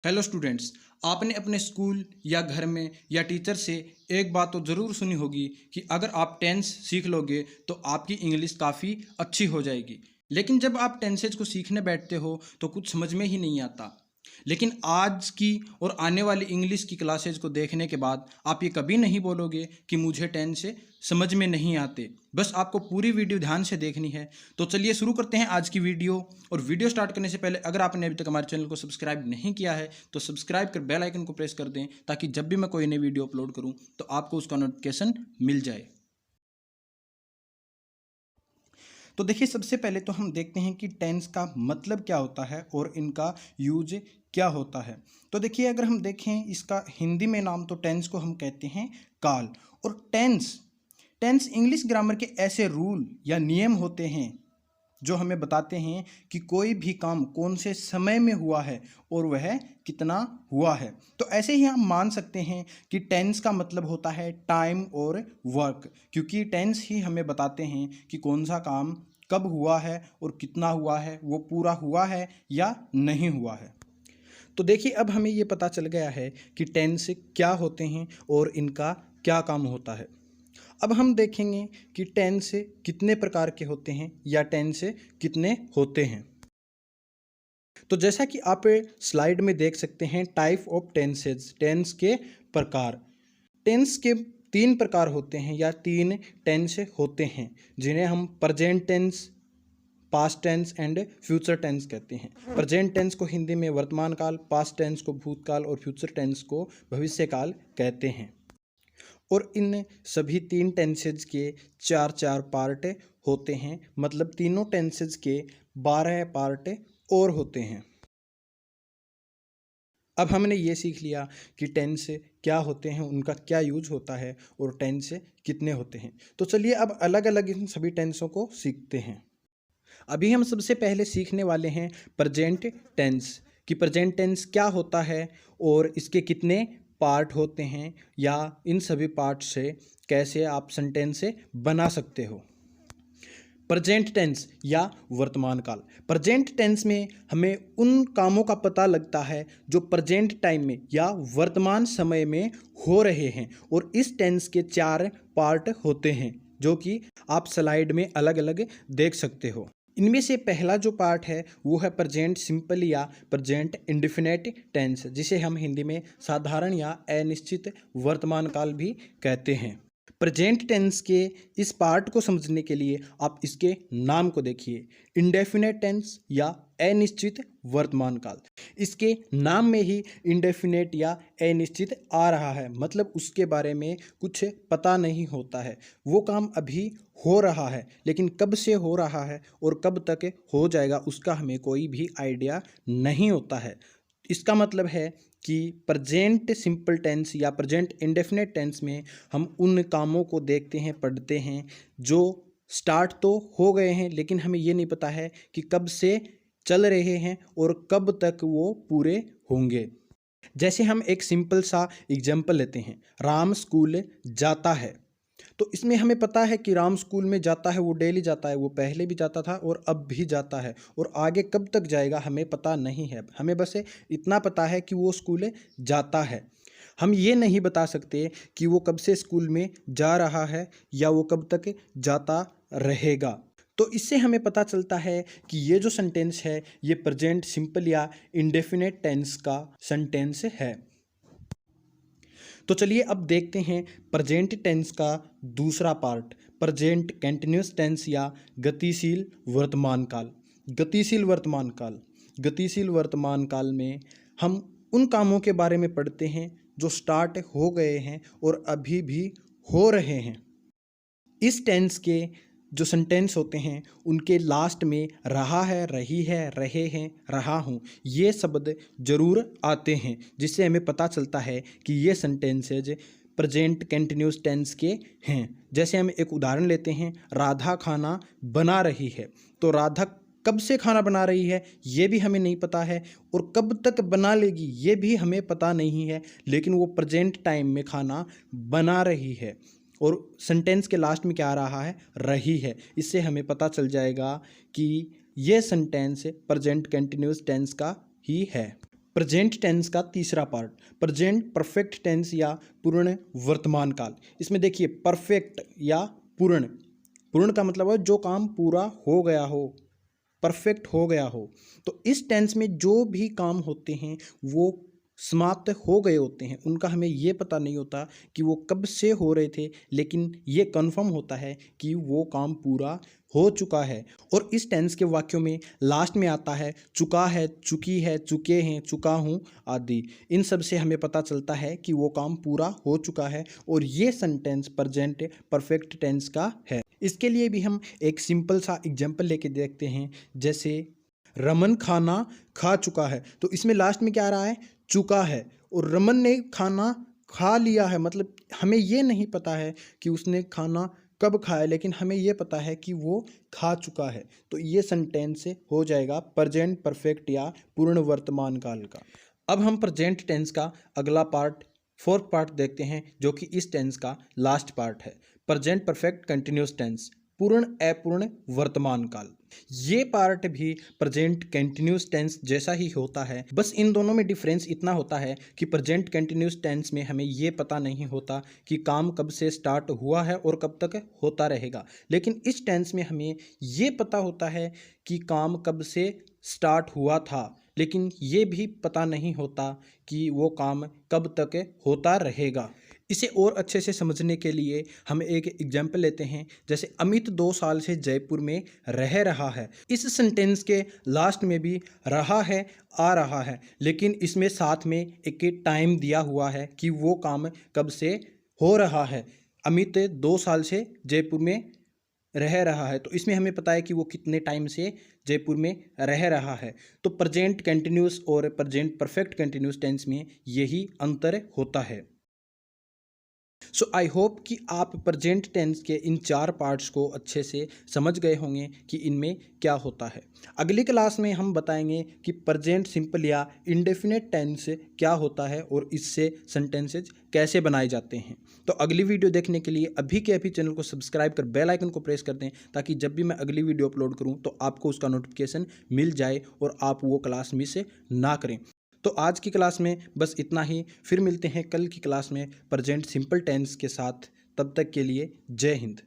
Hello students. आपने अपने school या घर में या टीचर से एक बात तो ज़रूर सुनी होगी कि अगर आप टेंस सीख लोगे तो आपकी इंग्लिश काफ़ी अच्छी हो जाएगी। लेकिन जब आप टेंसेज को सीखने बैठते हो तो कुछ समझ में ही नहीं आता। लेकिन आज की और आने वाली इंग्लिश की क्लासेज को देखने के बाद आप ये कभी नहीं बोलोगे कि मुझे टेंस से समझ में नहीं आते। बस आपको पूरी वीडियो ध्यान से देखनी है। तो चलिए शुरू करते हैं आज की वीडियो। और वीडियो स्टार्ट करने से पहले अगर आपने अभी तक हमारे चैनल को सब्सक्राइब नहीं किया है तो सब्सक्राइब कर बेल आइकन को प्रेस कर दें, ताकि जब भी मैं कोई नई वीडियो अपलोड करूं तो आपको उसका नोटिफिकेशन मिल जाए। तो देखिए, सबसे पहले तो हम देखते हैं कि टेंस का मतलब क्या होता है और इनका यूज क्या होता है। तो देखिए, अगर हम देखें इसका हिंदी में नाम, तो टेंस को हम कहते हैं काल। और टेंस टेंस इंग्लिश ग्रामर के ऐसे रूल या नियम होते हैं जो हमें बताते हैं कि कोई भी काम कौन से समय में हुआ है और वह कितना हुआ है। तो ऐसे ही हम मान सकते हैं कि टेंस का मतलब होता है टाइम और वर्क, क्योंकि टेंस ही हमें बताते हैं कि कौन सा काम कब हुआ है और कितना हुआ है, वो पूरा हुआ है या नहीं हुआ है। तो देखिए, अब हमें ये पता चल गया है कि टेंस क्या होते हैं और इनका क्या काम होता है। अब हम देखेंगे कि टेंस कितने प्रकार के होते हैं या टेंस कितने होते हैं। तो जैसा कि आप स्लाइड में देख सकते हैं, टाइप ऑफ टेंसेज, टेंस के प्रकार। टेंस के तीन प्रकार होते हैं या तीन टेंस होते हैं, जिन्हें हम present tense, past tense and future tense कहते हैं। प्रेजेंट टेंस को हिंदी में वर्तमान काल, पास्ट टेंस को भूतकाल और फ्यूचर टेंस को भविष्यकाल कहते हैं। और इन सभी तीन टेंसेज के चार चार पार्ट होते हैं, मतलब तीनों टेंसेज के 12 पार्ट और होते हैं। अब हमने ये सीख लिया कि टेंस क्या होते हैं, उनका क्या यूज होता है और टेंस कितने होते हैं। तो चलिए अब अलग अलग इन सभी टेंसों को सीखते हैं। अभी हम सबसे पहले सीखने वाले हैं प्रेजेंट टेंस, कि प्रेजेंट टेंस क्या होता है और इसके कितने पार्ट होते हैं, या इन सभी पार्ट से कैसे आप सेंटेंस बना सकते हो। प्रेजेंट टेंस या वर्तमान काल। प्रेजेंट टेंस में हमें उन कामों का पता लगता है जो प्रेजेंट टाइम में या वर्तमान समय में हो रहे हैं, और इस टेंस के चार पार्ट होते हैं जो कि आप स्लाइड में अलग अलग देख सकते हो। इनमें से पहला जो पार्ट है वो है प्रेजेंट सिंपल या प्रेजेंट इंडेफिनिट टेंस, जिसे हम हिंदी में साधारण या अनिश्चित वर्तमान काल भी कहते हैं। प्रेजेंट टेंस के इस पार्ट को समझने के लिए आप इसके नाम को देखिए, इंडेफिनिट टेंस या अनिश्चित वर्तमान काल। इसके नाम में ही इंडेफिनिट या अनिश्चित आ रहा है, मतलब उसके बारे में कुछ पता नहीं होता है। वो काम अभी हो रहा है, लेकिन कब से हो रहा है और कब तक हो जाएगा उसका हमें कोई भी आइडिया नहीं होता है। इसका मतलब है कि प्रेजेंट सिंपल टेंस या प्रेजेंट इंडेफिनिट टेंस में हम उन कामों को देखते हैं, पढ़ते हैं जो स्टार्ट तो हो गए हैं, लेकिन हमें ये नहीं पता है कि कब से चल रहे हैं और कब तक वो पूरे होंगे। जैसे हम एक सिंपल सा एग्जाम्पल लेते हैं, राम स्कूल जाता है। तो इसमें हमें पता है कि राम स्कूल में जाता है, वो डेली जाता है, वो पहले भी जाता था और अब भी जाता है, और आगे कब तक जाएगा हमें पता नहीं है। हमें बस इतना पता है कि वो स्कूल जाता है। हम ये नहीं बता सकते कि वो कब से स्कूल में जा रहा है या वो कब तक जाता रहेगा। तो इससे हमें पता चलता है कि ये जो सेंटेंस है ये प्रेजेंट सिंपल या इंडेफिनिट टेंस का सेंटेंस है। तो चलिए अब देखते हैं प्रेजेंट टेंस का दूसरा पार्ट, प्रेजेंट कंटिन्यूअस टेंस या गतिशील वर्तमान काल। गतिशील वर्तमान काल। गतिशील वर्तमान काल में हम उन कामों के बारे में पढ़ते हैं जो स्टार्ट हो गए हैं और अभी भी हो रहे हैं। इस टेंस के जो सेंटेंस होते हैं उनके लास्ट में रहा है, रही है, रहे हैं, रहा हूँ, ये शब्द जरूर आते हैं, जिससे हमें पता चलता है कि ये सेंटेंसेज प्रेजेंट कंटिन्यूअस टेंस के हैं। जैसे हम एक उदाहरण लेते हैं, राधा खाना बना रही है। तो राधा कब से खाना बना रही है ये भी हमें नहीं पता है, और कब तक बना लेगी ये भी हमें पता नहीं है, लेकिन वो प्रेजेंट टाइम में खाना बना रही है। और सेंटेंस के लास्ट में क्या आ रहा है, रही है। इससे हमें पता चल जाएगा कि ये सेंटेंस प्रेजेंट कंटिन्यूअस टेंस का ही है। प्रेजेंट टेंस का तीसरा पार्ट, प्रेजेंट परफेक्ट टेंस या पूर्ण वर्तमान काल। इसमें देखिए परफेक्ट या पूर्ण, पूर्ण का मतलब है जो काम पूरा हो गया हो, परफेक्ट हो गया हो। तो इस टेंस में जो भी काम होते हैं वो समाप्त हो गए होते हैं, उनका हमें ये पता नहीं होता कि वो कब से हो रहे थे, लेकिन ये कन्फर्म होता है कि वो काम पूरा हो चुका है। और इस टेंस के वाक्यों में लास्ट में आता है चुका है, चुकी है, चुके हैं, चुका हूँ आदि। इन सब से हमें पता चलता है कि वो काम पूरा हो चुका है और ये सेंटेंस प्रेजेंट परफेक्ट टेंस का है। इसके लिए भी हम एक सिंपल सा एग्जाम्पल लेके देखते हैं। जैसे रमन खाना खा चुका है, तो इसमें लास्ट में क्या आ रहा है, चुका है, और रमन ने खाना खा लिया है, मतलब हमें ये नहीं पता है कि उसने खाना कब खाया, लेकिन हमें ये पता है कि वो खा चुका है। तो ये सेंटेंस हो जाएगा प्रेजेंट परफेक्ट या पूर्ण वर्तमान काल का। अब हम प्रेजेंट टेंस का अगला पार्ट, फोर्थ पार्ट देखते हैं, जो कि इस टेंस का लास्ट पार्ट है, प्रेजेंट परफेक्ट कंटिन्यूस टेंस, पूर्ण अपूर्ण वर्तमान काल। ये पार्ट भी प्रेजेंट कंटिन्यूस टेंस जैसा ही होता है, बस इन दोनों में डिफरेंस इतना होता है कि प्रेजेंट कंटिन्यूस टेंस में हमें ये पता नहीं होता कि काम कब से स्टार्ट हुआ है और कब तक होता रहेगा, लेकिन इस टेंस में हमें ये पता होता है कि काम कब से स्टार्ट हुआ था, लेकिन ये भी पता नहीं होता कि वो काम कब तक होता रहेगा। इसे और अच्छे से समझने के लिए हम एक एग्जाम्पल लेते हैं। जैसे अमित 2 साल से जयपुर में रह रहा है। इस सेंटेंस के लास्ट में भी रहा है आ रहा है, लेकिन इसमें साथ में एक टाइम दिया हुआ है कि वो काम कब से हो रहा है। अमित 2 साल से जयपुर में रह रहा है, तो इसमें हमें पता है कि वो कितने टाइम से जयपुर में रह रहा है। तो प्रेजेंट कंटिन्यूस और प्रेजेंट परफेक्ट कंटिन्यूस टेंस में यही अंतर होता है। सो आई होप कि आप प्रेजेंट टेंस के इन 4 पार्ट्स को अच्छे से समझ गए होंगे कि इनमें क्या होता है। अगली क्लास में हम बताएंगे कि प्रेजेंट सिंपल या इंडेफिनेट टेंस क्या होता है और इससे सेंटेंसेज कैसे बनाए जाते हैं। तो अगली वीडियो देखने के लिए अभी के अभी चैनल को सब्सक्राइब कर बेल आइकन को प्रेस कर दें, ताकि जब भी मैं अगली वीडियो अपलोड करूं तो आपको उसका नोटिफिकेशन मिल जाए और आप वो क्लास मिस ना करें। तो आज की क्लास में बस इतना ही, फिर मिलते हैं कल की क्लास में प्रेजेंट सिंपल टेंस के साथ। तब तक के लिए जय हिंद।